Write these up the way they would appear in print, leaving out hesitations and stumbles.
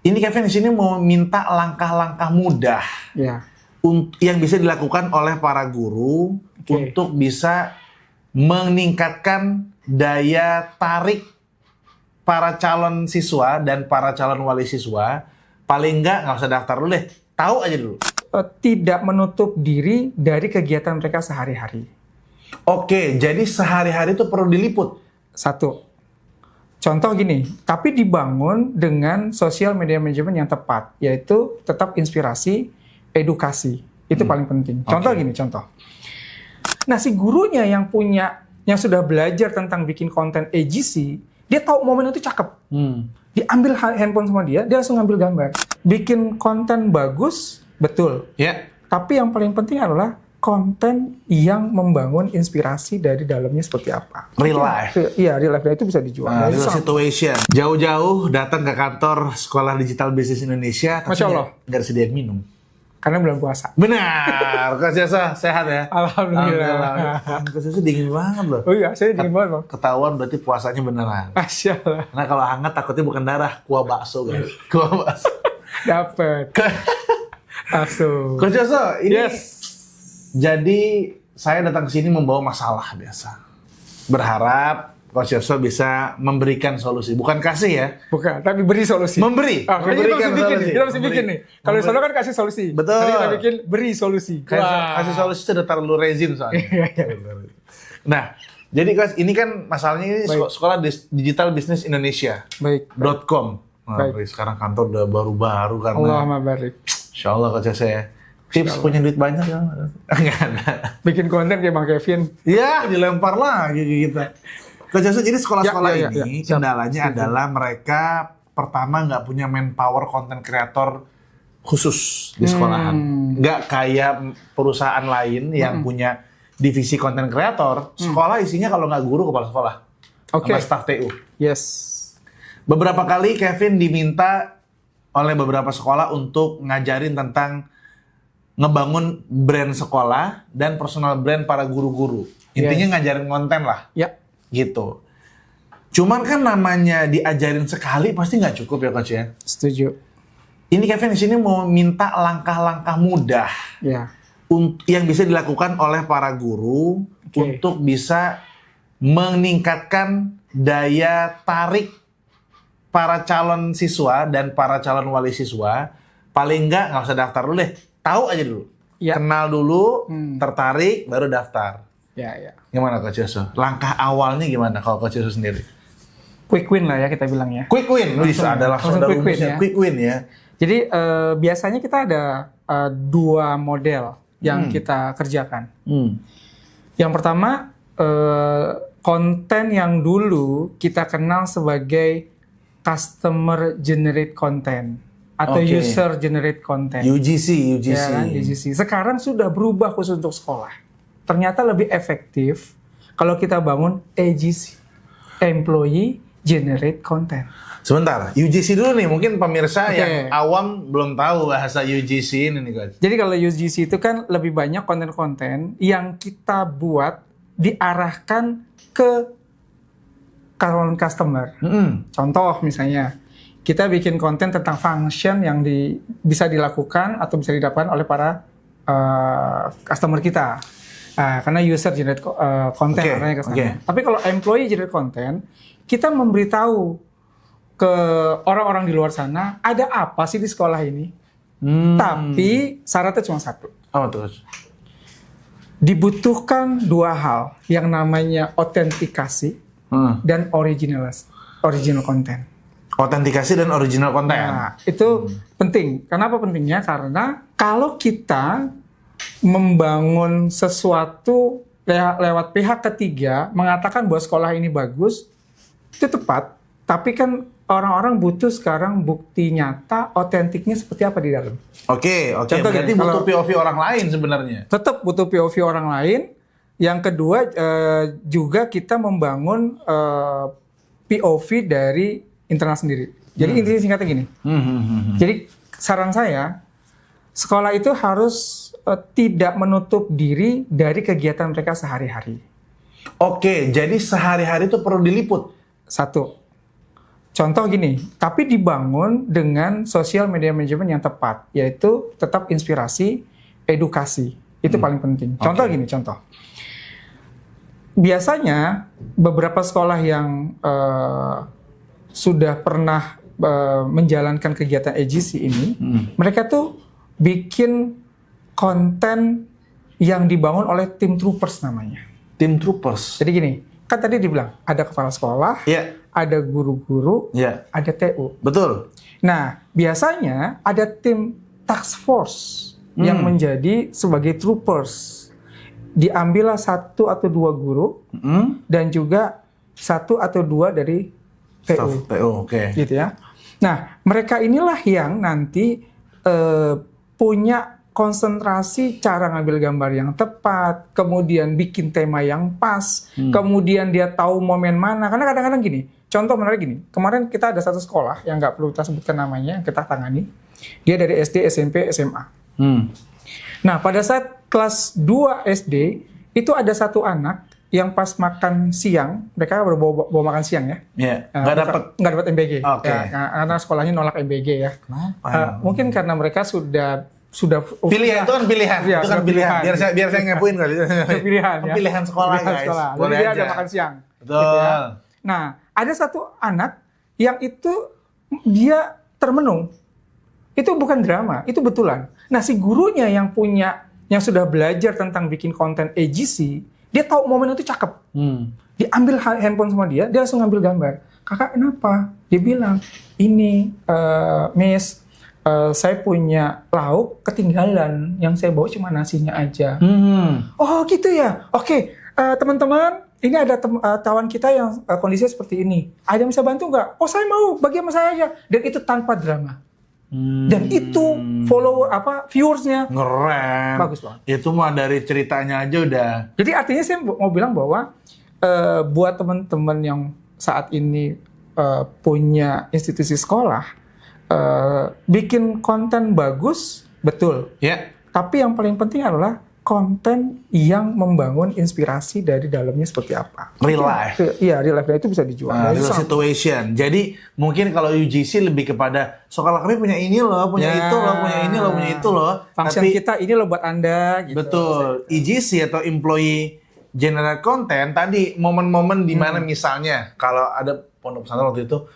Ini Kevin di sini mau minta langkah-langkah mudah Ya. yang bisa dilakukan oleh para guru untuk bisa meningkatkan daya tarik para calon siswa dan para calon wali siswa. Paling nggak usah daftar dulu deh, tahu aja dulu. Tidak menutup diri dari kegiatan mereka sehari-hari. Oke, jadi sehari-hari itu perlu diliput. Satu. Contoh gini, tapi dibangun dengan social media management yang tepat, yaitu tetap inspirasi, edukasi. Itu paling penting. Contoh gini, contoh. Nah, si gurunya yang sudah belajar tentang bikin konten AGC, dia tahu momen itu cakep. Diambil handphone sama dia langsung ngambil gambar. Bikin konten bagus, betul. Ya. Tapi yang paling penting adalah konten yang membangun inspirasi dari dalamnya seperti apa. Real life. Iya, real life. Itu bisa dijual. Real situation. Jauh-jauh datang ke kantor Sekolah Digital Bisnis Indonesia, tapi Masya Allah. nggak disediain minum. Karena bulan puasa. Benar, Coach Yoso sehat ya? Alhamdulillah. Coach Yoso dingin banget loh. Oh iya, saya dingin banget loh. Ketahuan berarti puasanya beneran. Masya Allah. Karena kalau hangat takutnya bukan darah, kuah bakso guys. Kuah bakso. Dapet. Langsung. Coach Yoso, ini Yes. jadi saya datang ke sini membawa masalah biasa. Berharap Coach Yoso bisa memberikan solusi, bukan kasih ya. Bukan, tapi beri solusi. Memberi. Memberikan solusi. Kita mesti bikin nih. Kalau di sana kan kasih solusi. Betul. Tadi kita bikin beri solusi. Kasih solusi sudah terlalu rezim soalnya. Nah, jadi guys, ini kan masalahnya ini Sekolah Digital Bisnis Indonesia. Baik. .com. Nah, sekarang kantor udah baru-baru karena. Allahumma barik. Insya Allah Coach Yoso ya. Tips punya duit banyak ya? Enggak ada. Bikin konten kayak Bang Kevin. Iya, dilempar lagi kita. Coach Yoso, jadi sekolah-sekolah ini ya. kendalanya adalah mereka pertama nggak punya manpower content creator khusus di sekolahan. Nggak kayak perusahaan lain yang punya divisi content creator. Sekolah isinya kalau nggak guru, kepala sekolah. Sama staff TU. Yes. Beberapa kali Kevin diminta oleh beberapa sekolah untuk ngajarin tentang ngebangun brand sekolah dan personal brand para guru-guru. Intinya ngajarin konten lah. Ya. Gitu. Cuman kan namanya diajarin sekali pasti nggak cukup ya Coach ya. Setuju. Ini Kevin di sini mau minta langkah-langkah mudah Ya. yang bisa dilakukan oleh para guru untuk bisa meningkatkan daya tarik para calon siswa dan para calon wali siswa. Paling nggak usah daftar dulu deh, tahu aja dulu. Ya. Kenal dulu, tertarik, baru daftar. Ya. Gimana Coach Yoso? Langkah awalnya gimana kalau Coach Yoso sendiri? Quick win lah ya kita bilang ya. Quick win, bisa ada langsung ada quick win rumusnya. ya. Quick win ya. Jadi biasanya kita ada dua model yang kita kerjakan. Yang pertama konten yang dulu kita kenal sebagai customer generate content atau user generate content. UGC. Ya kan, UGC. Sekarang sudah berubah khusus untuk sekolah. Ternyata lebih efektif kalau kita bangun AGC, Employee Generate Content. Sebentar, UGC dulu nih, mungkin pemirsa yang awam belum tahu bahasa UGC ini nih guys. Jadi kalau UGC itu kan lebih banyak konten-konten yang kita buat diarahkan ke calon customer. Contoh misalnya, kita bikin konten tentang function yang bisa dilakukan atau bisa didapatkan oleh para customer kita. Karena user generate content arahnya ke sana. Tapi kalau employee generate content, kita memberitahu ke orang-orang di luar sana ada apa sih di sekolah ini. Tapi syaratnya cuma satu. Oh terus. Dibutuhkan dua hal yang namanya autentikasi dan original content. Autentikasi dan original content. Nah, itu penting. Kenapa pentingnya? Karena kalau kita membangun sesuatu lewat pihak ketiga mengatakan bahwa sekolah ini bagus, itu tepat, tapi kan orang-orang butuh sekarang bukti nyata otentiknya seperti apa di dalam. Oke. Berarti butuh POV orang lain sebenarnya. Tetap butuh POV orang lain. Yang kedua juga kita membangun POV dari internal sendiri. Jadi intinya singkatnya gini. Jadi saran saya, sekolah itu harus tidak menutup diri dari kegiatan mereka sehari-hari. Oke, jadi sehari-hari itu perlu diliput. Satu. Contoh gini, tapi dibangun dengan social media management yang tepat, yaitu tetap inspirasi, edukasi. Itu paling penting. Contoh gini, contoh. Biasanya beberapa sekolah yang sudah pernah menjalankan kegiatan AGC ini, mereka tuh bikin konten yang dibangun oleh tim troopers namanya. Tim troopers. Jadi gini, kan tadi dibilang ada kepala sekolah, ada guru-guru, ada TU. Betul. Nah, biasanya ada tim task force yang menjadi sebagai troopers. Diambillah 1 atau 2 guru dan juga 1 atau 2 dari TU. TU, oke. Gitu ya. Nah, mereka inilah yang nanti punya konsentrasi cara ngambil gambar yang tepat, kemudian bikin tema yang pas, kemudian dia tahu momen mana. Karena kadang-kadang gini, contoh menarik gini, kemarin kita ada satu sekolah yang nggak perlu kita sebutkan namanya, yang kita tangani, dia dari SD, SMP, SMA. Nah, pada saat kelas 2 SD, itu ada satu anak yang pas makan siang, mereka bawa makan siang ya. Nggak dapat MBG. Karena sekolahnya nolak MBG ya. Mungkin karena mereka sudah pilihan itu kan pilihan. Ya, itu kan pilihan. Biar saya ngapuin kali. Pilihan ya. Pilihan sekolah, guys. Jadi dia ada makan siang. Betul. Gitu ya. Nah, ada satu anak yang itu dia termenung. Itu bukan drama, itu betulan. Nah, si gurunya yang sudah belajar tentang bikin konten AGC, dia tahu momen itu cakep. Diambil handphone sama dia langsung ngambil gambar. Kakak kenapa? Dia bilang, ini Miss, saya punya lauk ketinggalan, yang saya bawa cuma nasinya aja. Oh gitu ya? Oke, teman-teman, ini ada kawan kita yang kondisinya seperti ini. Ada yang bisa bantu nggak? Oh saya mau, bagi sama saya aja. Dan itu tanpa drama. Dan itu viewersnya ngeren. Bagus banget. Itu mah dari ceritanya aja udah. Jadi artinya saya mau bilang bahwa buat teman-teman yang saat ini punya institusi sekolah, bikin konten bagus, betul. Tapi yang paling penting adalah konten yang membangun inspirasi dari dalamnya seperti apa. Real life. Iya, real life. Dan itu bisa dijual. Real situation. Jadi mungkin kalau UGC lebih kepada sekolah kami punya ini loh, punya itu loh, punya ini loh, punya itu loh. Function kita ini loh buat Anda. Gitu. Betul. EGC atau Employee Generate Content tadi momen-momen di mana misalnya kalau ada pondok pesantren waktu itu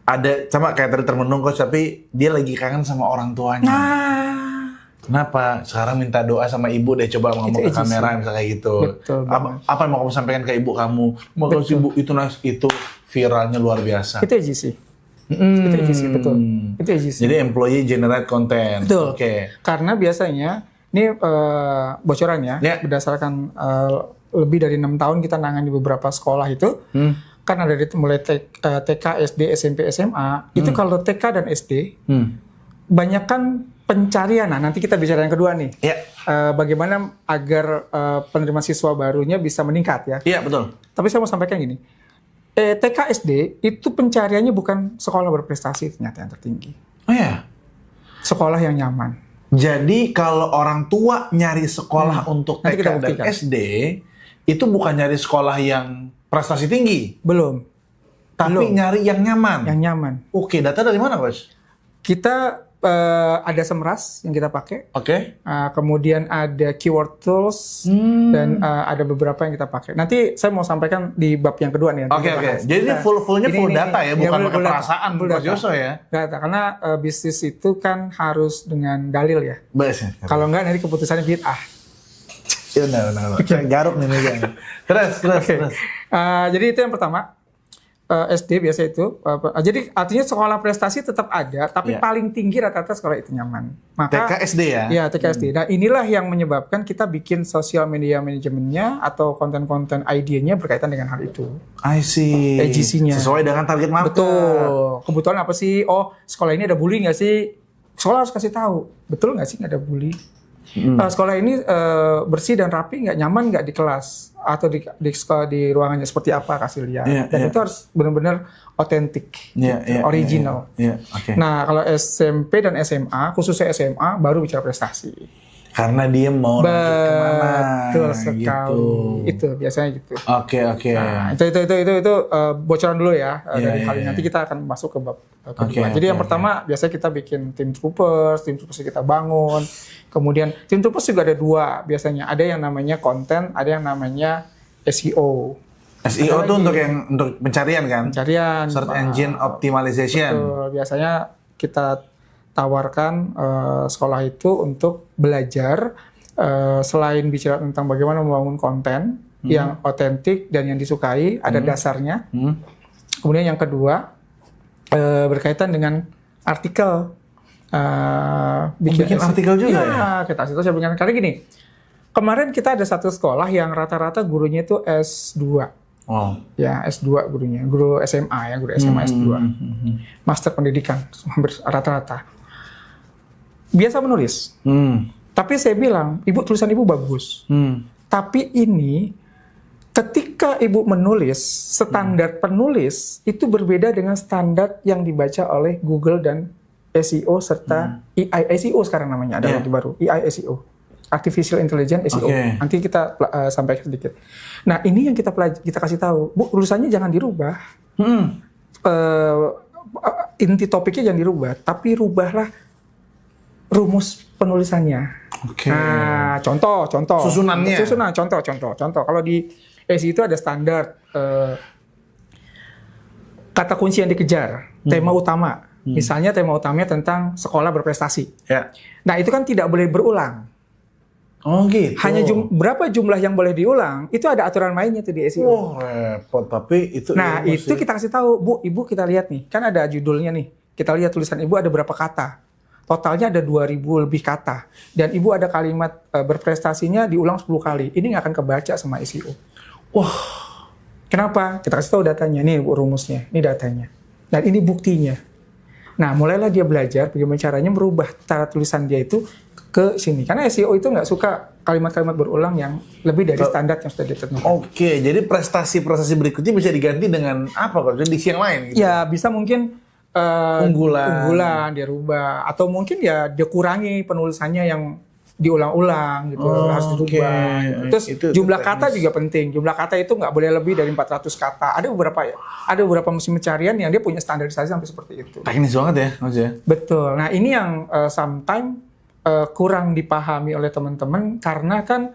ada sama kayak tadi termenung coach, tapi dia lagi kangen sama orang tuanya. Kenapa? Sekarang minta doa sama ibu deh, coba ngomong ke kamera misalnya kayak gitu. Betul, apa yang mau kamu sampaikan ke ibu kamu? Mau kalau ibu itu viralnya luar biasa. Itu AGC. Itu AGC, betul. Itu AGC. Jadi employee generate content. Betul. Oke. Karena biasanya ini bocoran ya, berdasarkan lebih dari 6 tahun kita nangani beberapa sekolah itu. Kan ada mulai TK, SD, SMP, SMA. Itu kalau TK dan SD, banyakkan pencarian. Nah, nanti kita bicara yang kedua nih. Bagaimana agar penerima siswa barunya bisa meningkat ya. Iya, betul. Tapi saya mau sampaikan gini. TK, SD itu pencariannya bukan sekolah berprestasi ternyata yang tertinggi. Oh ya? Sekolah yang nyaman. Jadi kalau orang tua nyari sekolah untuk TK dan SD, itu bukan nyari sekolah yang prestasi tinggi? Belum. Tapi nyari yang nyaman? Yang nyaman. Oke, data dari mana, Bos? Kita ada Semras yang kita pakai. Kemudian ada keyword tools dan ada beberapa yang kita pakai. Nanti saya mau sampaikan di bab yang kedua nih. Oke. Jadi ini full data ya, bukan pakai perasaan Bos Joso ya? Data, karena bisnis itu kan harus dengan dalil ya. Kalau enggak nanti keputusannya bid'ah. Ya benar. Saya garuk nih megang. Terus. Jadi itu yang pertama. SD biasa itu. Jadi artinya sekolah prestasi tetap ada, tapi paling tinggi rata-rata sekolah itu nyaman. Maka TK SD ya? Iya, TK SD. Nah, inilah yang menyebabkan kita bikin sosial media manajemennya atau konten-konten idenya berkaitan dengan hal itu. I see. AGC-nya. Sesuai dengan target market. Betul. Kebetulan apa sih? Oh, sekolah ini ada bully nggak sih? Sekolah harus kasih tahu. Betul nggak sih nggak ada bully? Sekolah ini bersih dan rapi, nggak nyaman nggak di kelas atau di ruangannya seperti apa, kasih lihat. Dan itu harus benar-benar otentik, original. Okay. Nah kalau SMP dan SMA, khususnya SMA baru bicara prestasi. Karena dia mau lanjut kemana. Betul sekali. Gitu. Itu biasanya gitu. Oke. Nah, itu bocoran dulu ya dari hal ini. Nanti kita akan masuk ke bab kedua. Jadi yang pertama biasanya kita bikin tim troopers kita bangun. Kemudian tim troopers juga ada dua biasanya. Ada yang namanya konten, ada yang namanya SEO. SEO itu untuk pencarian kan? Pencarian. Search Engine Optimization. Betul. Biasanya kita tawarkan sekolah itu untuk belajar selain bicara tentang bagaimana membangun konten yang otentik dan yang disukai, ada dasarnya. Kemudian yang kedua berkaitan dengan artikel. Bikin artikel juga ya? Kita kasih tahu saya bikin. Karena gini, kemarin kita ada satu sekolah yang rata-rata gurunya itu S2. Oh. Ya, S2 gurunya, guru SMA ya, guru SMA S2. Master pendidikan, hampir rata-rata. Biasa menulis. Tapi saya bilang, Ibu tulisan Ibu bagus. Tapi ini, ketika Ibu menulis, standar penulis itu berbeda dengan standar yang dibaca oleh Google dan SEO serta AI SEO sekarang namanya, ada lagi baru, AI SEO. Artificial Intelligence SEO. Nanti kita sampaikan sedikit. Nah, ini yang kita kasih tahu. Bu, tulisannya jangan dirubah. Inti topiknya jangan dirubah, tapi rubahlah rumus penulisannya. Nah, contoh. Susunannya. Contoh. Kalau di SEO itu ada standar kata kunci yang dikejar, tema utama. Misalnya tema utamanya tentang sekolah berprestasi. Nah, itu kan tidak boleh berulang. Oh gitu. Hanya berapa jumlah yang boleh diulang, itu ada aturan mainnya tuh di SEO. Oh repot, tapi itu... Nah itu kita kasih tahu, Bu, Ibu kita lihat nih, kan ada judulnya nih, kita lihat tulisan Ibu ada berapa kata. Totalnya ada 2.000 lebih kata. Dan Ibu ada kalimat berprestasinya diulang 10 kali. Ini nggak akan kebaca sama SEO. Wah, kenapa? Kita kasih tahu datanya, nih Bu rumusnya, ini datanya. Dan ini buktinya. Nah mulailah dia belajar bagaimana caranya merubah cara tulisan dia itu ke sini. Karena SEO itu nggak suka kalimat-kalimat berulang yang lebih dari standar yang sudah ditentukan. Oke, jadi prestasi-prestasi berikutnya bisa diganti dengan apa? Kalau diksi yang lain gitu? Ya, bisa mungkin unggulan dia rubah. Atau mungkin ya dia kurangi penulisannya yang diulang-ulang gitu. Harus dirubah. Terus jumlah kata juga penting. Jumlah kata itu nggak boleh lebih dari 400 kata. Ada beberapa mesin pencarian yang dia punya standarisasi sampai seperti itu. Teknis banget ya, Mas ya? Betul. Nah, ini yang sometimes kurang dipahami oleh teman-teman karena kan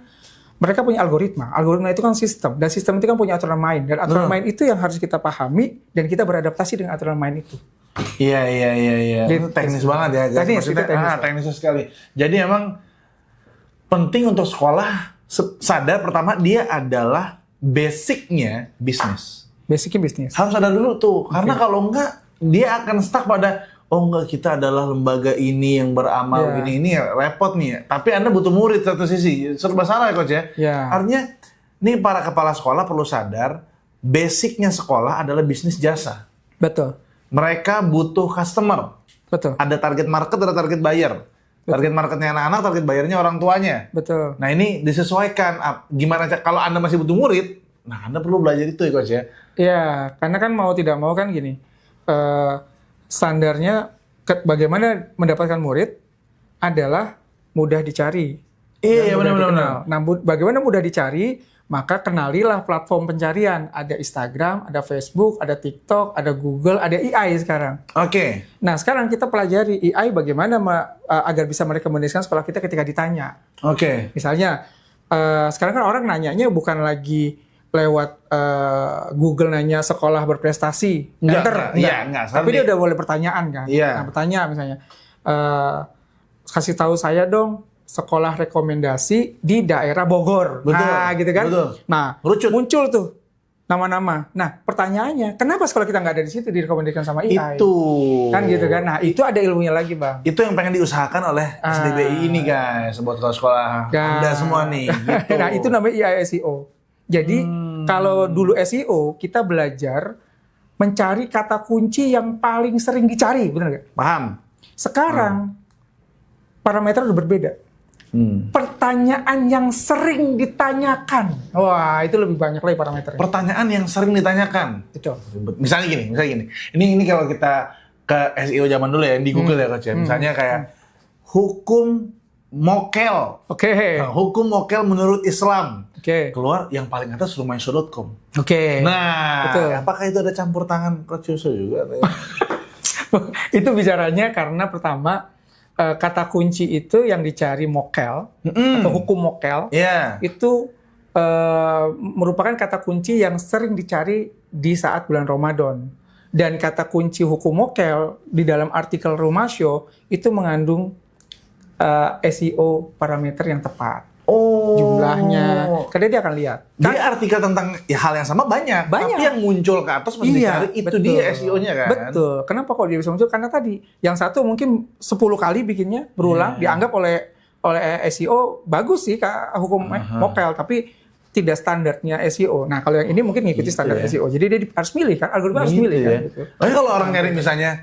mereka punya algoritma. Algoritma itu kan sistem dan sistem itu kan punya aturan main dan aturan main itu yang harus kita pahami dan kita beradaptasi dengan aturan main itu. Iya. Itu teknis banget ya. Teknis sekali. Jadi emang penting untuk sekolah sadar pertama dia adalah basicnya bisnis. Basicnya bisnis. Harus sadar dulu tuh karena kalau enggak dia akan stuck pada oh enggak, kita adalah lembaga ini yang beramal ini repot nih ya. Tapi Anda butuh murid satu sisi. Serba salah ya Coach ya? Artinya, nih para kepala sekolah perlu sadar, basicnya sekolah adalah bisnis jasa. Betul. Mereka butuh customer. Betul. Ada target market, ada target buyer. Target marketnya anak-anak, target bayarnya orang tuanya. Betul. Nah ini disesuaikan. Gimana kalau Anda masih butuh murid, nah Anda perlu belajar itu ya Coach ya? Iya, karena kan mau tidak mau kan gini, standarnya bagaimana mendapatkan murid adalah mudah dicari. Iya benar. Nah, bagaimana mudah dicari? Maka kenalilah platform pencarian. Ada Instagram, ada Facebook, ada TikTok, ada Google, ada AI sekarang. Oke. Nah, sekarang kita pelajari AI bagaimana agar bisa merekomendasikan sekolah kita ketika ditanya. Oke. Misalnya, sekarang kan orang nanyanya bukan lagi lewat Google nanya sekolah berprestasi. Enggak. Tapi dia udah boleh pertanyaan kan. Nah, bertanya misalnya, kasih tahu saya dong sekolah rekomendasi di daerah Bogor. Betul. Nah, gitu kan. Betul. Nah, muncul tuh nama-nama. Nah, pertanyaannya, kenapa sekolah kita nggak ada di situ direkomendasikan sama AI? Itu. Kan gitu kan. Nah, itu ada ilmunya lagi, Bang. Itu yang pengen diusahakan oleh SDBI ini, guys. Buat sekolah Anda semua nih. Gitu. Nah, itu namanya AI SEO. Jadi, kalau dulu SEO, kita belajar mencari kata kunci yang paling sering dicari. Benar nggak? Paham. Sekarang, parameter udah berbeda. Pertanyaan yang sering ditanyakan. Wah, itu lebih banyak lagi parameternya. Pertanyaan yang sering ditanyakan. Betul. Misalnya gini. Ini kalau kita ke SEO zaman dulu ya, di Google ya Coach ya. Misalnya kayak hukum mokel. Oke. Nah, hukum mokel menurut Islam. Oke. Keluar yang paling atas rumahisyo.com. Oke. Nah, Betul. apakah itu ada campur tangan Coach Yusuf juga? Itu bicaranya karena pertama kata kunci itu yang dicari mokel atau hukum mokel itu merupakan kata kunci yang sering dicari di saat bulan Ramadan. Dan kata kunci hukum mokel di dalam artikel Rumasyo itu mengandung SEO parameter yang tepat. Jumlahnya, karena dia akan lihat. Jadi artikel tentang hal yang sama banyak, tapi yang muncul ke atas mesti dicari itu betul. Dia SEO-nya kan. Betul. Kenapa kok dia bisa muncul? Karena tadi yang satu mungkin 10 kali bikinnya berulang, dianggap oleh SEO bagus sih hukum mokel, tapi tidak standarnya SEO. Nah kalau yang ini mungkin ngikuti standar SEO. Jadi dia harus milih kan, algoritma harus milih kan. Gitu. Tapi kalau orang nyari misalnya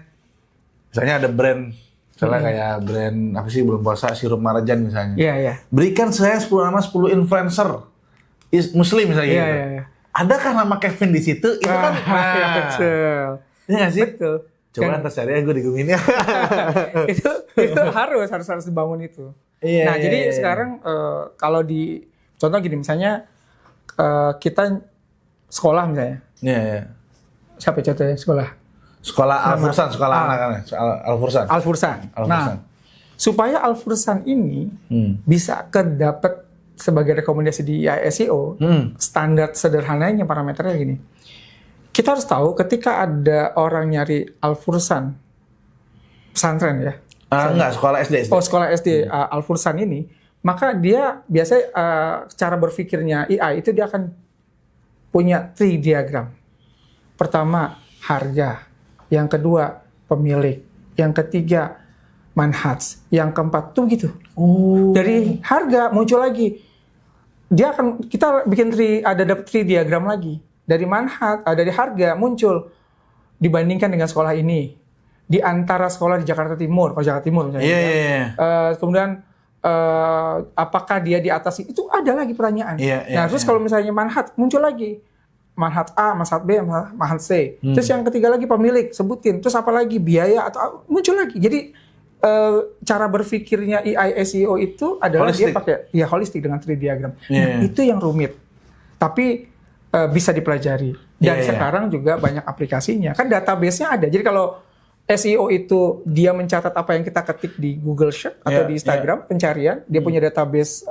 ada brand. Misalnya kayak brand apa sih belum puasa sirup Marjan misalnya. Iya. Berikan saya 10 nama 10 influencer Muslim misalnya gitu. Iya. Adakah nama Kevin di situ? Itu kan betul. Iya nggak sih? Betul. Coba ntar cari ya gue diguminnya. itu harus dibangun itu. Iya. Nah jadi sekarang kalau di contoh gini misalnya kita sekolah misalnya. Iya. Siapa contohnya sekolah? Sekolah Al-Fursan, sekolah anak-anak, Al-Fursan. Nah, supaya Al-Fursan ini bisa kedapat sebagai rekomendasi di SEO, standar sederhananya parameternya gini. Kita harus tahu ketika ada orang nyari Al-Fursan, pesantren ya. Enggak, sekolah SD. Oh, sekolah SD Al-Fursan ini, maka dia biasanya cara berpikirnya AI itu dia akan punya tree diagram. Pertama, harga. Yang kedua, pemilik. Yang ketiga, manhaj. Yang keempat, tuh gitu. Dari harga muncul lagi. Kita bikin dapat tree diagram lagi. Dari manhaj, dari harga muncul. Dibandingkan dengan sekolah ini. Di antara sekolah di Jakarta Timur. Kalau Jakarta Timur misalnya. Kemudian, apakah dia di atas itu? Ada lagi pertanyaan. Terus kalau misalnya manhaj, muncul lagi. Manhaj A, manhaj B, manhaj C. Terus yang ketiga lagi pemilik, sebutin. Terus apa lagi biaya atau muncul lagi. Jadi cara berpikirnya AI SEO itu adalah holistic. Dia pakai holistik dengan 3D diagram. Nah, itu yang rumit. Tapi bisa dipelajari. Dan sekarang juga banyak aplikasinya. Kan database-nya ada. Jadi kalau SEO itu dia mencatat apa yang kita ketik di Google Sheet atau di Instagram pencarian, dia punya database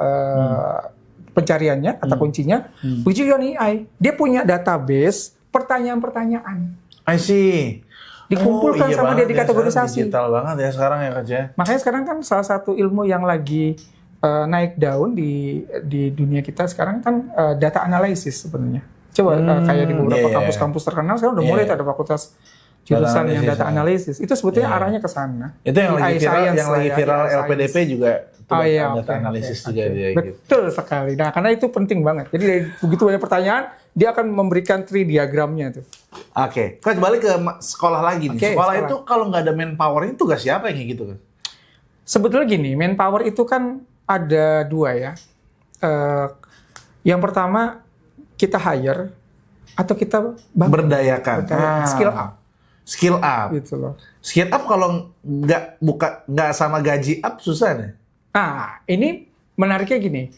pencariannya, kata kuncinya, begitu dengan AI. Dia punya database pertanyaan-pertanyaan. I see. Dikumpulkan sama dia dikategorisasi. Digital banget ya sekarang ya Coach ya. Makanya sekarang kan salah satu ilmu yang lagi naik daun di dunia kita sekarang kan data analisis sebenarnya. Coba kayak di beberapa kampus-kampus terkenal sekarang udah mulai ada fakultas jurusan yang data analisis. Itu sebetulnya arahnya ke sana. Itu yang lagi viral LPDP juga. Data analisis juga dia. Betul sekali. Nah, karena itu penting banget. Jadi dari begitu banyak pertanyaan, dia akan memberikan tree diagramnya tuh. Oke. Coach balik ke sekolah lagi nih. Sekolah itu kalau nggak ada manpower itu tugas siapa yang kayak gitu kan? Sebetulnya gini, manpower itu kan ada dua ya. Yang pertama kita hire atau kita berdayakan. Skill up. Gitu loh. Skill up kalau nggak sama gaji up susah nih. Nah, ini menariknya gini.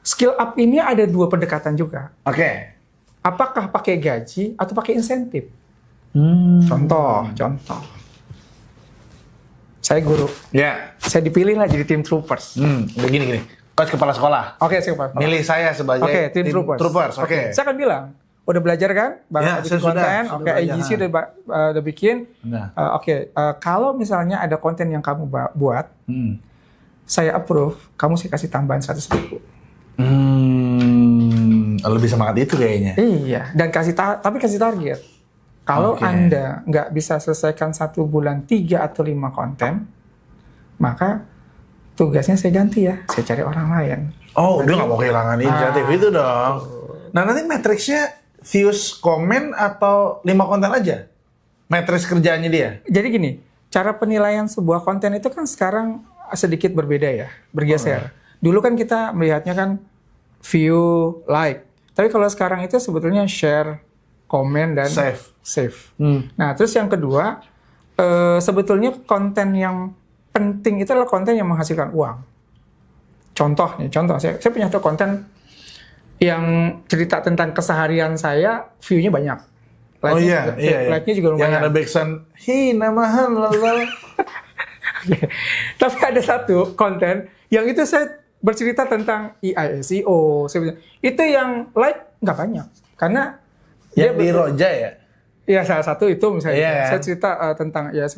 Skill up ini ada dua pendekatan juga. Oke. Apakah pakai gaji atau pakai insentif? Contoh. Saya guru. Saya dipilih lah jadi tim troopers. Begini. Coach kepala sekolah. Oke, saya kepala sekolah. Milih saya sebagai tim troopers. Oke. Saya akan bilang, udah belajar kan? Bikin konten. Oke, AGC udah bikin. Kalau misalnya ada konten yang kamu buat, saya approve, kamu saya kasih tambahan 100.000. Lebih semangat itu kayaknya. Iya, dan kasih target. Kalau Anda nggak bisa selesaikan 1 bulan 3 atau 5 konten, maka tugasnya saya ganti ya, saya cari orang lain. Udah nggak mau kehilangan inisiatif itu dong. Nah nanti matriksnya views, komen, atau 5 konten aja? Matriks kerjaannya dia? Jadi gini, cara penilaian sebuah konten itu kan sekarang sedikit berbeda ya, bergeser. Dulu kan kita melihatnya kan view, like. Tapi kalau sekarang itu sebetulnya share, komen, dan save. Nah, terus yang kedua, sebetulnya konten yang penting itu adalah konten yang menghasilkan uang. contoh saya punya satu konten yang cerita tentang keseharian saya, view-nya banyak. Like-nya juga lumayan. Yang ada backsound, hina mahal lalala. Tapi ada satu konten yang itu saya bercerita tentang AI, SEO. Itu yang like nggak banyak. Karena yang di Roja ya? Iya, salah satu itu misalnya. Iya. Saya cerita tentang ya.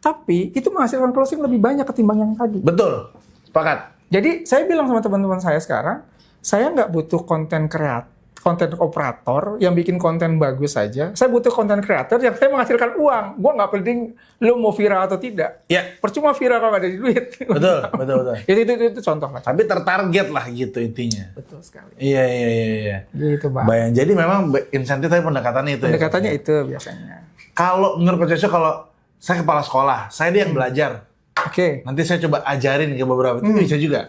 Tapi itu menghasilkan closing lebih banyak ketimbang yang tadi. Betul, sepakat. Jadi saya bilang sama teman-teman saya sekarang, saya nggak butuh konten operator yang bikin konten bagus saja. Saya butuh konten kreator yang saya menghasilkan uang. Gua nggak penting lo mau viral atau tidak. Ya. Percuma viral kalau nggak ada duit. Betul. itu contoh lah. Tapi tertarget lah gitu intinya. Betul sekali. Iya. Gitu, Bang. Bayang. Jadi memang insentif tapi pendekatannya itu. Pendekatannya ya? itu biasanya. Kalau menurut Coach Yoso, kalau saya kepala sekolah, saya dia yang belajar. Oke. Nanti saya coba ajarin ke beberapa, itu bisa juga.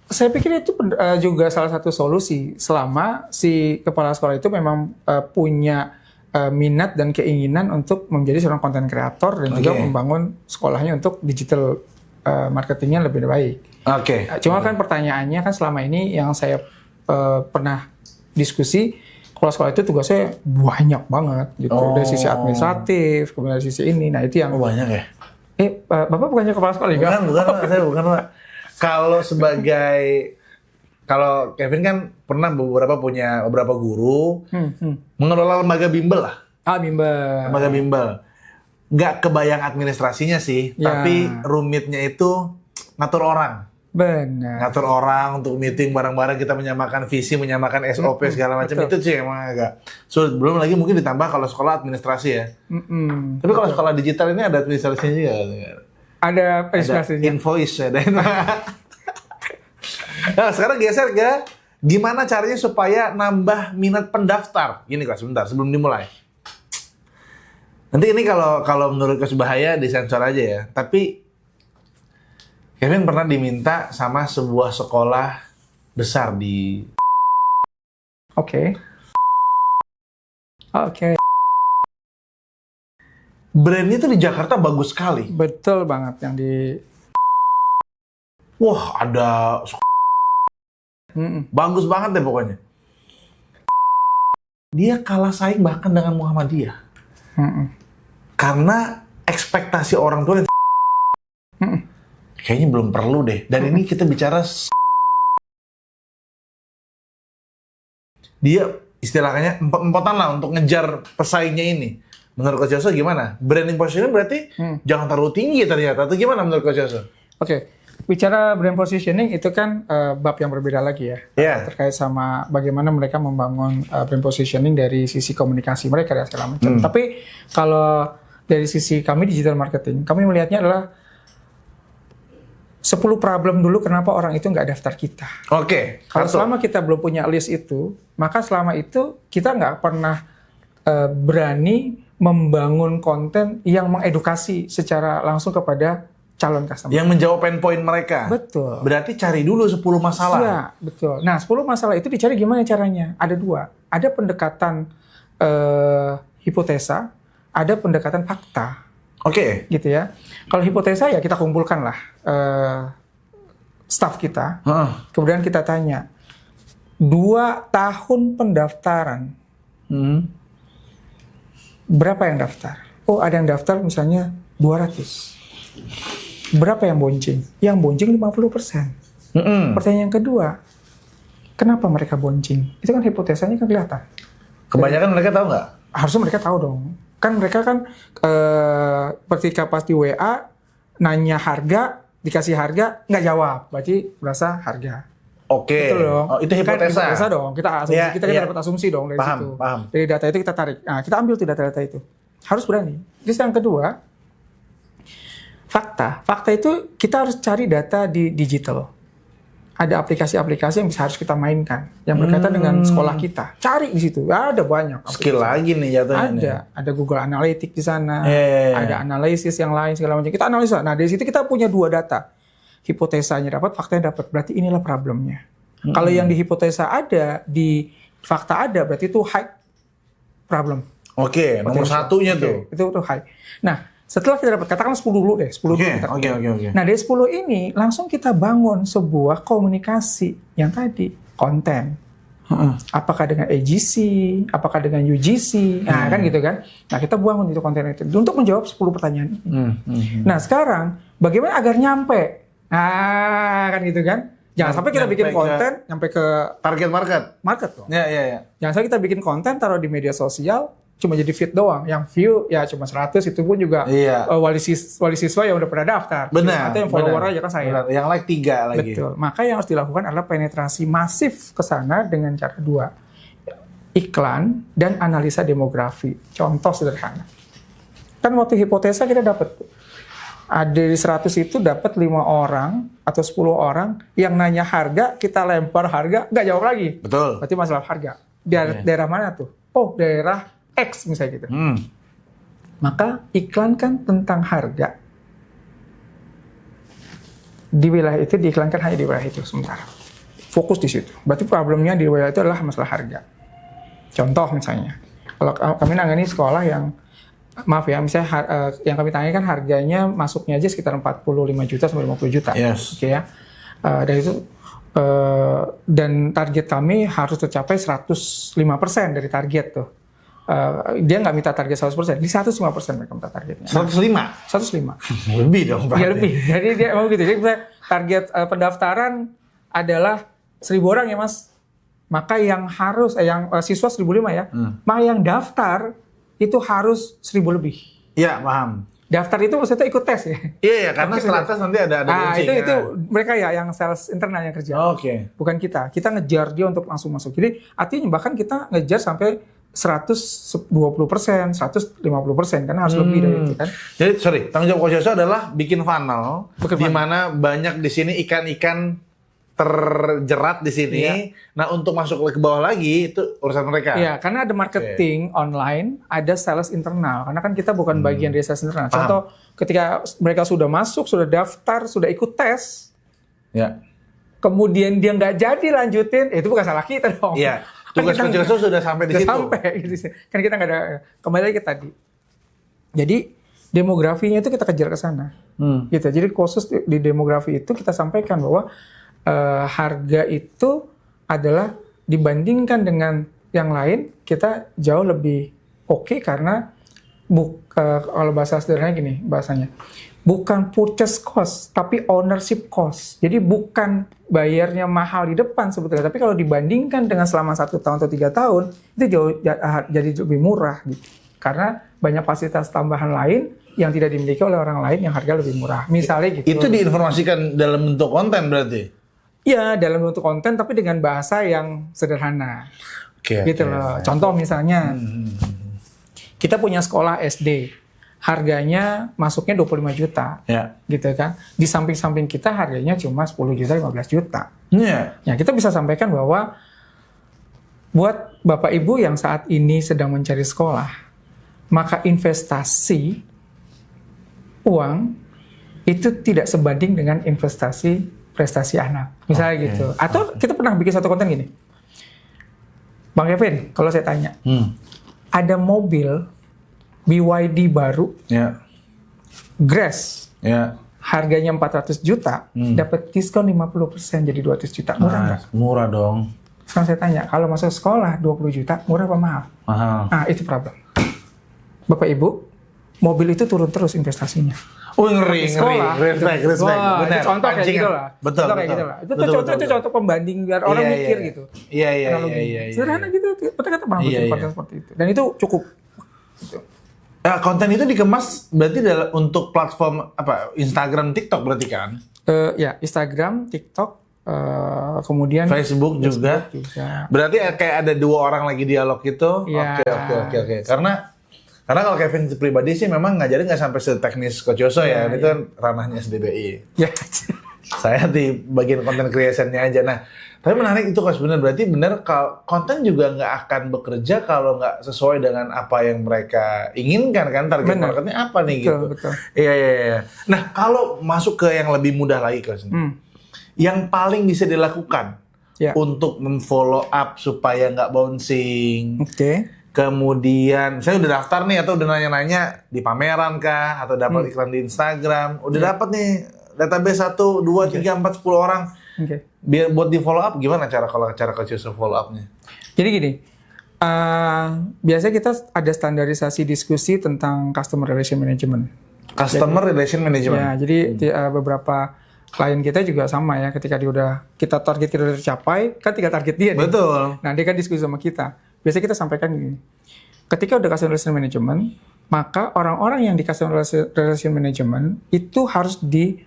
Saya pikir itu juga salah satu solusi selama si kepala sekolah itu memang punya minat dan keinginan untuk menjadi seorang konten kreator dan juga membangun sekolahnya untuk digital marketingnya lebih baik. Oke. Cuma kan pertanyaannya kan selama ini yang saya pernah diskusi, kepala sekolah itu tugasnya banyak banget gitu. Dari sisi administratif, kemudian dari sisi ini. Nah itu yang banyak ya? Bapak bukannya kepala sekolah juga? Bukan Pak. Saya bukan Pak. Kalau kalau Kevin kan pernah punya beberapa guru, mengelola lembaga bimbel lah. Bimbel. Lembaga bimbel. Nggak kebayang administrasinya sih, tapi rumitnya itu ngatur orang. Benar. Ngatur orang untuk meeting bareng-bareng, kita menyamakan visi, menyamakan SOP segala macam. Itu sih emang agak sulit. Belum lagi mungkin ditambah kalau sekolah administrasi ya. Tapi kalau sekolah digital ini ada administrasinya juga. Ada administrasinya. Invoice ada. Nah, sekarang geser ke gimana caranya supaya nambah minat pendaftar. Gini Kak, sebentar sebelum dimulai. Nanti ini kalau menurut Coach Bahaya disensor aja ya. Tapi Kevin pernah diminta sama sebuah sekolah besar di Oke. Brandnya itu di Jakarta bagus sekali. Betul banget yang di. Wah, ada bagus banget deh pokoknya. Dia kalah saing bahkan dengan Muhammadiyah. Karena ekspektasi orang tua kayaknya belum perlu deh. Dan ini kita bicara dia istilahnya empot-empotan lah untuk ngejar pesaingnya ini. Menurut Coach Yoso gimana? Branding positioning berarti jangan terlalu tinggi ternyata. Atau gimana menurut Coach Yoso? Oke. Bicara brand positioning itu kan bab yang berbeda lagi ya. Terkait sama bagaimana mereka membangun brand positioning dari sisi komunikasi mereka dan segala macam. Tapi kalau dari sisi kami digital marketing, kami melihatnya adalah 10 problem dulu kenapa orang itu nggak daftar kita. Kalau selama kita belum punya list itu, maka selama itu kita nggak pernah berani membangun konten yang mengedukasi secara langsung kepada calon customer. Yang menjawab pain point mereka. Betul. Berarti cari dulu 10 masalah. Iya, betul. Nah, 10 masalah itu dicari gimana caranya? Ada 2. Ada pendekatan hipotesa, ada pendekatan fakta. Gitu ya. Kalau hipotesa ya kita kumpulkan lah staff kita. Kemudian kita tanya, 2 tahun pendaftaran, berapa yang daftar? Oh, ada yang daftar misalnya 200. Berapa yang bonceng? Yang bonceng 50%. Pertanyaan yang kedua, kenapa mereka bonceng? Itu kan hipotesanya kan kelihatan. Kebanyakan mereka tahu nggak? Harusnya mereka tahu dong. Kan mereka kan ketika pas di WA nanya harga, dikasih harga, nggak jawab. Berarti berasa harga. Betul dong. Itu hipotesa. Kan hipotesa dong. Kita asumsi, kita dapat asumsi dong dari situ. Dari data itu kita tarik. Nah, kita ambil tuh data-data itu. Harus berani. Terus yang kedua, fakta. Fakta itu kita harus cari data di digital. Ada aplikasi-aplikasi yang harus kita mainkan yang berkaitan dengan sekolah kita. Cari di situ. Ada banyak. Skill lagi nih jatuhnya. Ada Google Analytics di sana. Ada analisis yang lain segala macam. Kita analisa. Nah, dari situ kita punya 2 data. Hipotesanya dapat, faktanya dapat. Berarti inilah problemnya. Kalau yang di hipotesa ada, di fakta ada, berarti itu high problem. Nomor satunya tuh. Itu high. Nah, Setelah kita dapat, katakan 10 dulu deh, 10 dulu kita. Oke. Nah, dari 10 ini langsung kita bangun sebuah komunikasi yang tadi, konten. Apakah dengan AGC, apakah dengan UGC, nah kan gitu kan. Nah, kita bangun itu konten itu untuk menjawab 10 pertanyaan ini. Nah, sekarang bagaimana agar nyampe? Nah, kan gitu kan. Jangan sampai kita bikin konten nyampe ke target market dong. Ya. Jangan sampai kita bikin konten taruh di media sosial cuma jadi feed doang, yang view ya cuma 100, itu pun juga wali siswa yang udah pernah daftar. Benar. Atau yang follower aja kan saya. Benar. Yang like 3 lagi. Betul. Maka yang harus dilakukan adalah penetrasi masif ke sana dengan cara 2. Iklan dan analisa demografi. Contoh sederhana. Kan waktu hipotesa kita dapat dari 100 itu dapat 5 orang atau 10 orang yang nanya harga, kita lempar harga, nggak jawab lagi. Betul. Berarti masalah harga. Daerah mana tuh? Oh, daerah X misalnya gitu. Maka iklankan tentang harga. Di wilayah itu diiklankan hanya di wilayah itu sementara. Fokus di situ. Berarti problemnya di wilayah itu adalah masalah harga. Contoh misalnya, kalau kami nangani sekolah yang, maaf ya, misalnya yang kami tangani kan harganya masuknya aja sekitar 45 juta sampai 50 juta. Yes. Oke ya. Dan itu dan target kami harus tercapai 105% dari target tuh. Dia nggak minta target 100%, di 105% mereka minta targetnya. 105? Lebih dong berarti. Ya lebih, jadi dia mau gitu. Jadi target pendaftaran adalah 1.000 orang ya Mas. Maka yang harus, yang siswa 1.005 ya, maka yang daftar itu harus 1.000 lebih. Iya, paham. Daftar itu maksudnya ikut tes ya? Iya, karena setelah tes nanti ada itu mereka ya yang sales internal yang kerja. Oke. Bukan kita ngejar dia untuk langsung masuk. Jadi artinya bahkan kita ngejar sampai 120%, 150% karena harus lebih dari itu kan. Jadi tanggung jawab Coach Yoso adalah bikin funnel di mana banyak di sini ikan-ikan terjerat di sini. Iya. Nah, untuk masuk ke bawah lagi itu urusan mereka. Iya, karena ada marketing online, ada sales internal. Karena kan kita bukan bagian dari sales internal. Contoh ketika mereka sudah masuk, sudah daftar, sudah ikut tes. Ya. Kemudian dia nggak jadi lanjutin, itu bukan salah kita dong. Iya. Tugas Coach Yoso sudah sampai di situ. Kan kita nggak ada, kembali lagi ke tadi. Jadi demografinya itu kita kejar ke sana. Gitu. Jadi khusus di demografi itu kita sampaikan bahwa harga itu adalah dibandingkan dengan yang lain kita jauh lebih oke karena kalau bahasa sederhana gini bahasanya, bukan purchase cost tapi ownership cost. Jadi bukan bayarnya mahal di depan sebetulnya, tapi kalau dibandingkan dengan selama 1 tahun atau 3 tahun itu jauh jadi lebih murah gitu. Karena banyak fasilitas tambahan lain yang tidak dimiliki oleh orang lain yang harga lebih murah. Misalnya gitu. Itu diinformasikan dalam bentuk konten berarti? Iya, dalam bentuk konten tapi dengan bahasa yang sederhana. Gitu loh. Contoh misalnya, kita punya sekolah SD, harganya masuknya 25 juta. Ya. Gitu kan. Di samping-samping kita harganya cuma 10 juta, 15 juta. Iya. Ya, kita bisa sampaikan bahwa buat Bapak Ibu yang saat ini sedang mencari sekolah, maka investasi uang itu tidak sebanding dengan investasi prestasi anak, misalnya gitu. Atau kita pernah bikin satu konten gini, Bang Kevin, kalau saya tanya, ada mobil BYD baru, Grace, harganya 400 juta, dapat diskon 50% jadi 200 juta, murah nggak? Murah dong. Sekarang saya tanya, kalau masuk sekolah 20 juta, murah apa mahal? Mahal. Nah, itu problem. Bapak Ibu, mobil itu turun terus investasinya. Oh, ngeri. Respect. Benar. Contoh kayak gitu lah. Betul. Gitu lah. Itu contoh pembanding biar orang mikir gitu. Iya. Sederhana gitu. Kita pernah bikin konten seperti itu. Dan itu cukup. Gitu. Konten itu dikemas berarti untuk platform apa? Instagram, TikTok berarti kan? Ya, Instagram, TikTok, kemudian Facebook juga. Berarti kayak ada 2 orang lagi dialog itu. Ya. Oke. Karena kalau Kevin pribadi sih memang ngajarin nggak sampai seteknis Coach Yoso ya. Itu kan ranahnya SDBI. Ya. Saya di bagian content creation-nya aja. Nah, tapi menarik itu Coach, benar. Berarti benar kalau konten juga nggak akan bekerja kalau nggak sesuai dengan apa yang mereka inginkan kan, target marketnya apa nih gitu. Betul. Iya. Nah, kalau masuk ke yang lebih mudah lagi Coach. Yang paling bisa dilakukan untuk memfollow up supaya nggak bouncing. Oke. kemudian saya udah daftar nih atau udah nanya-nanya di pameran kah atau dapat iklan di Instagram, udah dapat nih database 1, 2, 3, 4, 10 orang. Biar buat di follow up gimana kalau cara Coach Yusuf follow up-nya? Jadi gini, biasanya kita ada standarisasi diskusi tentang customer relation management. Relation management. Ya, jadi beberapa klien kita juga sama ya, ketika kita target kita udah tercapai, kan 3 target dia nih. Betul. Nah, dia kan diskusi sama kita. Biasanya kita sampaikan gini, ketika udah customer relation management, maka orang-orang yang di customer relation management itu harus di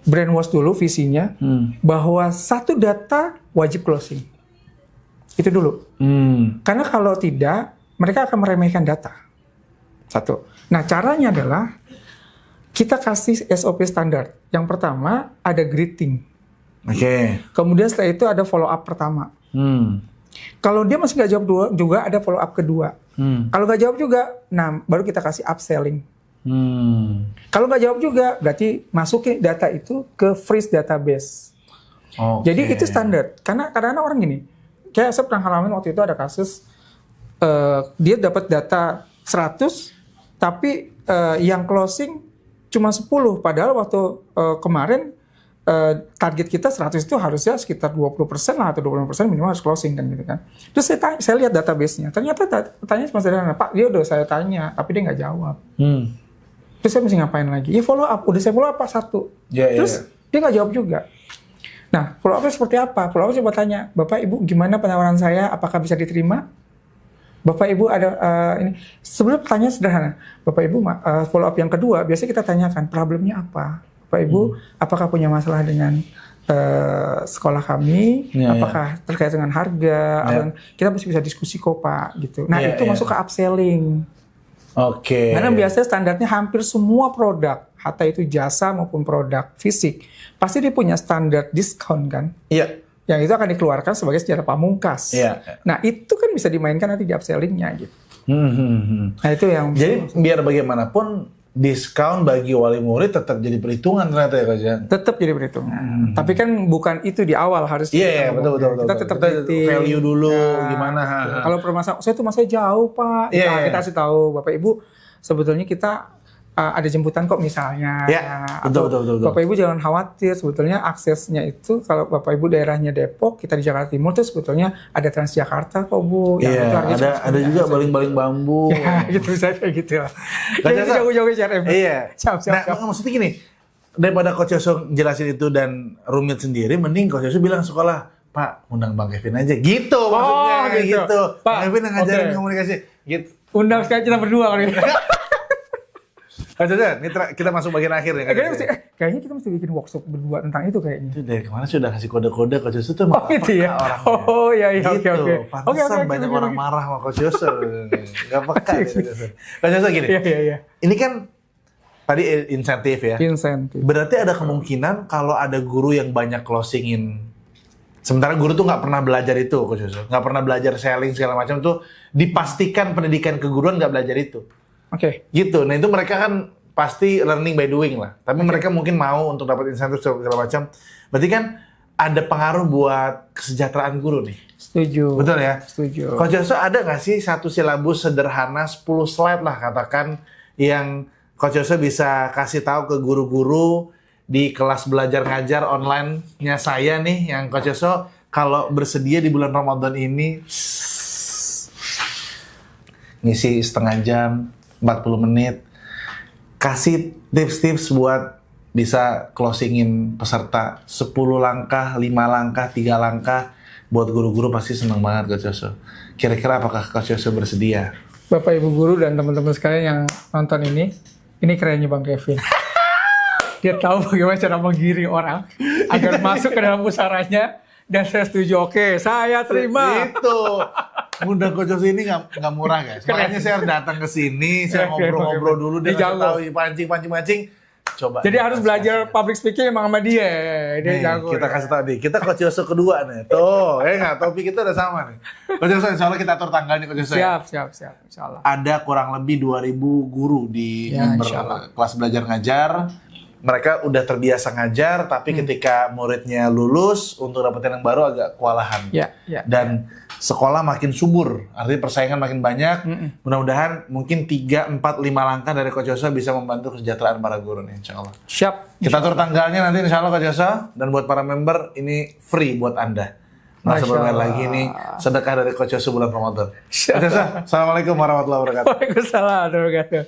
brainwash dulu visinya, bahwa satu data wajib closing. Itu dulu. Karena kalau tidak, mereka akan meremehkan data. Satu. Nah, caranya adalah kita kasih SOP standar. Yang pertama, ada greeting. Oke. Kemudian setelah itu ada follow up pertama. Kalau dia masih nggak jawab juga, ada follow up kedua. Kalau nggak jawab juga, nah baru kita kasih upselling. Kalau nggak jawab juga, berarti masukin data itu ke freeze database. Jadi itu standar. Karena kadang-kadang orang gini, kayak saya pernah ngalamin waktu itu ada kasus, dia dapat data 100, tapi yang closing cuma 10. Padahal waktu kemarin target kita 100 itu harusnya sekitar 20% lah atau 20% minimal harus closing kan gitu kan. Terus saya lihat database-nya. Ternyata tanya cuma sederhana, Pak, dia udah saya tanya, tapi dia nggak jawab. Terus saya mesti ngapain lagi? Ya follow up. Udah saya follow up Pak 1. Terus dia nggak jawab juga. Nah, follow up-nya seperti apa? Follow up coba tanya, Bapak Ibu gimana penawaran saya? Apakah bisa diterima? Bapak Ibu ada ini. Sebelum pertanyaan sederhana, Bapak Ibu follow up yang kedua, biasanya kita tanyakan problemnya apa? Bapak Ibu, apakah punya masalah dengan sekolah kami? Apakah terkait dengan harga? Kita masih bisa diskusi kok Pak, gitu. Nah itu masuk ke upselling. Karena biasanya standarnya hampir semua produk, hatta itu jasa maupun produk fisik, pasti dia punya standar diskon kan? Yang itu akan dikeluarkan sebagai secara pamungkas. Nah itu kan bisa dimainkan nanti di upsellingnya gitu. Nah itu yang. Jadi biar bagaimanapun diskon bagi wali murid tetap jadi perhitungan ternyata ya Coach. Tetap jadi perhitungan. Tapi kan bukan itu di awal harus. Iya betul. Kita tetap value dulu gimana. Kalau permasalahan saya tuh masanya jauh Pak. Kita kasih tahu Bapak Ibu sebetulnya kita ada jemputan kok misalnya. Betul. Bapak Ibu jangan khawatir, sebetulnya aksesnya itu kalau Bapak Ibu daerahnya Depok, kita di Jakarta Timur tuh sebetulnya ada Transjakarta kok Bu. Ada juga baling-baling bambu. Gitu saya kayak gitu lah. Jadi jauh-jauh CRM. Siap. Maksudnya gini, daripada Coach Yosho jelasin itu dan rumit sendiri, mending Coach Yosho bilang sekolah, Pak, undang Bang Kevin aja. Gitu maksudnya gitu. Bang Kevin yang ngajarin komunikasi. Gitu. Undang sekali kita berdua kali ini. Ini kita masuk bagian akhir ya. Kayaknya kita mesti bikin workshop berdua tentang itu kayaknya. Itu dari kemana sudah kasih kode-kode Coach Yosho tuh malah gitu ya. Oke. Pantesan banyak orang marah sama Coach Yosho. Gak peka ya Coach Yosho gini. Ini kan tadi insentif ya. Berarti ada kemungkinan kalau ada guru yang banyak closingin. Sementara guru tuh nggak pernah belajar itu Coach Yosho. Nggak pernah belajar selling segala macam tuh. Dipastikan pendidikan keguruan nggak belajar itu. Gitu. Nah itu mereka kan pasti learning by doing lah. Tapi mereka mungkin mau untuk dapat insentif segala macam. Berarti kan ada pengaruh buat kesejahteraan guru nih. Setuju. Betul ya? Setuju. Coach Yosho ada nggak sih satu silabus sederhana 10 slide lah katakan yang Coach Yosho bisa kasih tahu ke guru-guru di kelas belajar ngajar online-nya saya nih yang Coach Yosho kalau bersedia di bulan Ramadan ini ngisi setengah jam 40 menit, kasih tips-tips buat bisa closingin peserta 10 langkah, 5 langkah, 3 langkah, buat guru-guru pasti senang banget Coach Yosho. Kira-kira apakah Coach Yosho bersedia? Bapak Ibu guru dan teman-teman sekalian yang nonton ini kerennya Bang Kevin. Dia tahu bagaimana cara menggiring orang agar masuk ke dalam musaranya dan saya setuju. Oke, saya terima. Itu. Undang Coach Yosho ini nggak murah guys. Makanya saya harus datang ke sini, saya ngobrol-ngobrol dulu, dia ngasih tahu pancing. Coba. Jadi harus belajar public speaking emang sama dia. Dia jago. Kita kasih tahu nih, kita Coach Yosho kedua nih. Tuh, nggak, topik kita udah sama nih. Coach Yosho, insya Allah kita atur tanggalnya Coach Yosho. Siap, insya Allah. Ada kurang lebih 2.000 guru di member kelas belajar ngajar. mereka udah terbiasa ngajar, tapi ketika muridnya lulus untuk dapetin yang baru agak kewalahan. Dan sekolah makin subur, artinya persaingan makin banyak. Mudah-mudahan mungkin 3, 4, 5 langkah dari Coach Yoso bisa membantu kesejahteraan para guru nih, insya Allah. Siap. Kita atur tanggalnya nanti insya Allah Coach Yoso, dan buat para member ini free buat Anda. Masa bermain lagi nih, sedekah dari Coach Yoso bulan Ramadan. Coach Yoso, Assalamualaikum warahmatullahi wabarakatuh. Waalaikumsalam warahmatullahi wabarakatuh.